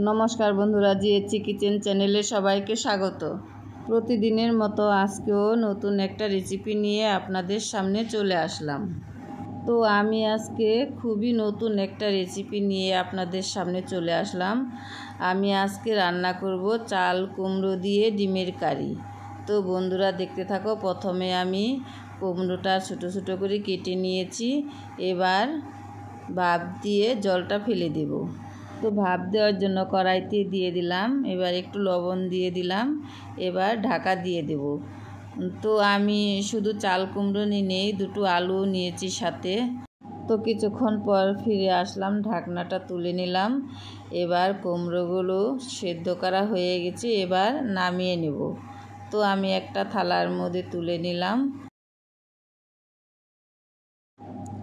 নমস্কার বন্ধুরা, জিএচি কিচেন চ্যানেলে সবাইকে স্বাগত। প্রতিদিনের মতো আজকেও নতুন একটা রেসিপি নিয়ে আপনাদের সামনে চলে আসলাম। তো আমি আজকে খুবই নতুন একটা রেসিপি নিয়ে আপনাদের সামনে চলে আসলাম। আমি আজকে রান্না করব চাল কুমড়ো দিয়ে ডিমের কারি। তো বন্ধুরা দেখতে থাকো। প্রথমে আমি কুমড়োটা ছোটো ছোটো করে কেটে নিয়েছি। এবার ভাপ দিয়ে জলটা ফেলে দেব। তো ভাপ দেওয়ার জন্য কড়াইতে দিয়ে দিলাম, এবার একটু লবণ দিয়ে দিলাম, এবার ঢাকা দিয়ে দেব। তো আমি শুধু চাল কুমড়ো নেই, দুটো আলু নিয়েছি সাথে। তো কিছুক্ষণ পর ফিরে আসলাম, ঢাকনাটা তুলে নিলাম। এবার কুমড়োগুলো সেদ্ধ করা হয়ে গেছে, এবার নামিয়ে নেব। তো আমি একটা থালার মধ্যে তুলে নিলাম।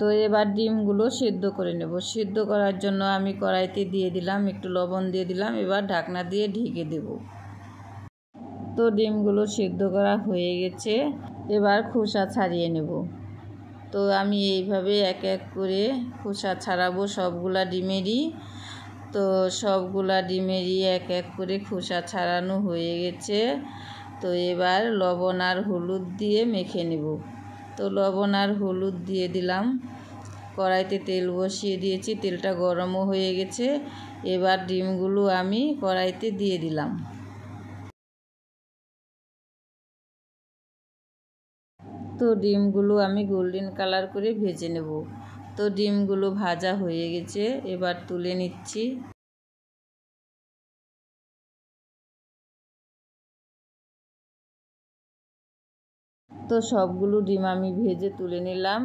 তো এবার ডিমগুলো সেদ্ধ করে নেব। সেদ্ধ করার জন্য আমি কড়াইতে দিয়ে দিলাম, একটু লবণ দিয়ে দিলাম, এবার ঢাকনা দিয়ে ঢেকে দেব। তো ডিমগুলো সেদ্ধ করা হয়ে গেছে, এবার খোসা ছাড়িয়ে নেব। তো আমি এইভাবে এক এক করে খোসা ছাড়াবো সবগুলা ডিমেরই। তো সবগুলা ডিমেরই এক এক করে খোসা ছাড়ানো হয়ে গেছে। তো এবার লবণ আর হলুদ দিয়ে মেখে নেব। তো লবণ আর হলুদ দিয়ে দিলাম। কড়াইতে তেল বসিয়ে দিয়েছি, তেলটা গরমও হয়ে গেছে। এবার ডিমগুলো আমি কড়াইতে দিয়ে দিলাম। তো ডিমগুলো আমি গোল্ডেন কালার করে ভেজে নেব। তো ডিমগুলো ভাজা হয়ে গেছে, এবার তুলে নিচ্ছি। তো সবগুলো ডিম আমি ভেজে তুলে নিলাম।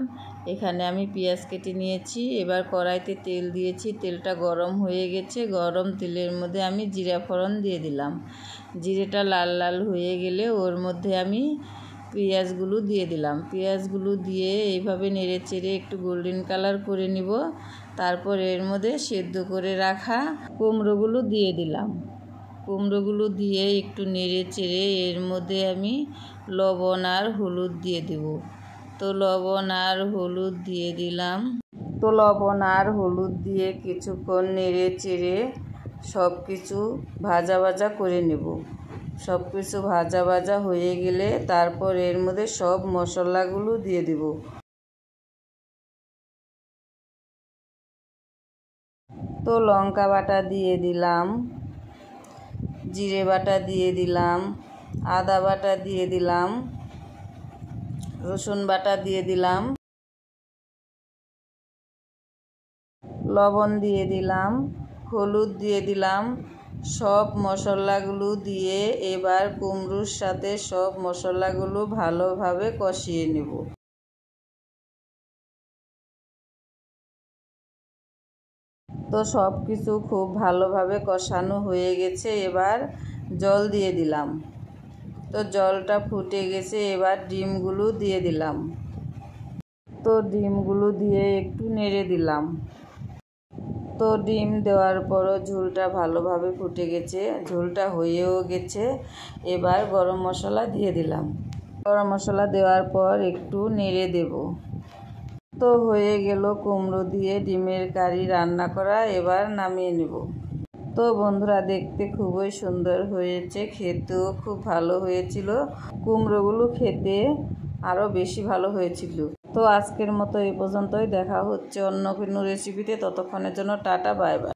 এখানে আমি পেঁয়াজ কেটে নিয়েছি। এবার কড়াইতে তেল দিয়েছি, তেলটা গরম হয়ে গেছে। গরম তেলের মধ্যে আমি জিরা ফোড়ন দিয়ে দিলাম। জিরেটা লাল লাল হয়ে গেলে ওর মধ্যে আমি পেঁয়াজগুলো দিয়ে দিলাম। পেঁয়াজগুলো দিয়ে এইভাবে নেড়ে চেড়ে একটু গোল্ডেন কালার করে নিব। তারপর এর মধ্যে সেদ্ধ করে রাখা কুমড়োগুলো দিয়ে দিলাম। কুমড়োগুলো দিয়ে একটু নেড়ে চেড়ে এর মধ্যে আমি লবণ আর হলুদ দিয়ে দেব। তো লবণ আর হলুদ দিয়ে দিলাম। তো লবণ আর হলুদ দিয়ে কিছুক্ষণ নেড়ে চেড়ে সব কিছু ভাজা ভাজা করে নেব। সব কিছু ভাজা ভাজা হয়ে গেলে তারপর এর মধ্যে সব মশলাগুলো দিয়ে দেব। তো লঙ্কা বাটা দিয়ে দিলাম, জিরে বাটা দিয়ে দিলাম, আদা বাটা দিয়ে দিলাম, রসুন বাটা দিয়ে দিলাম, লবণ দিয়ে দিলাম, হলুদ দিয়ে দিলাম। সব মশলাগুলো দিয়ে এবার কুমড়োর সাথে সব মশলাগুলো ভালোভাবে কষিয়ে নেব। তো সব কিছু খুব ভালোভাবে কষানো হয়ে গেছে, এবার জল দিয়ে দিলাম। তো জলটা ফুটে গেছে, এবার ডিমগুলো দিয়ে দিলাম। তো ডিমগুলো দিয়ে একটু নেড়ে দিলাম। তো ডিম দেওয়ার পরও ঝোলটা ভালোভাবে ফুটে গেছে, ঝোলটা হয়েও গেছে। এবার গরম মশলা দিয়ে দিলাম। গরম মশলা দেওয়ার পর একটু নেড়ে দেব। তো হয়ে গেল কুমড়ো দিয়ে ডিমের কারি রান্না করা, এবার নামিয়ে নেব। তো বন্ধুরা দেখতে খুবই সুন্দর হয়েছে, খেতেও খুব ভালো হয়েছিল। কুমড়োগুলো খেতে আরও বেশি ভালো হয়েছিল। তো আজকের মতো এই পর্যন্তই, দেখা হচ্ছে অন্য কোনো রেসিপিতে। ততক্ষণের জন্য টাটা, বাই বাই।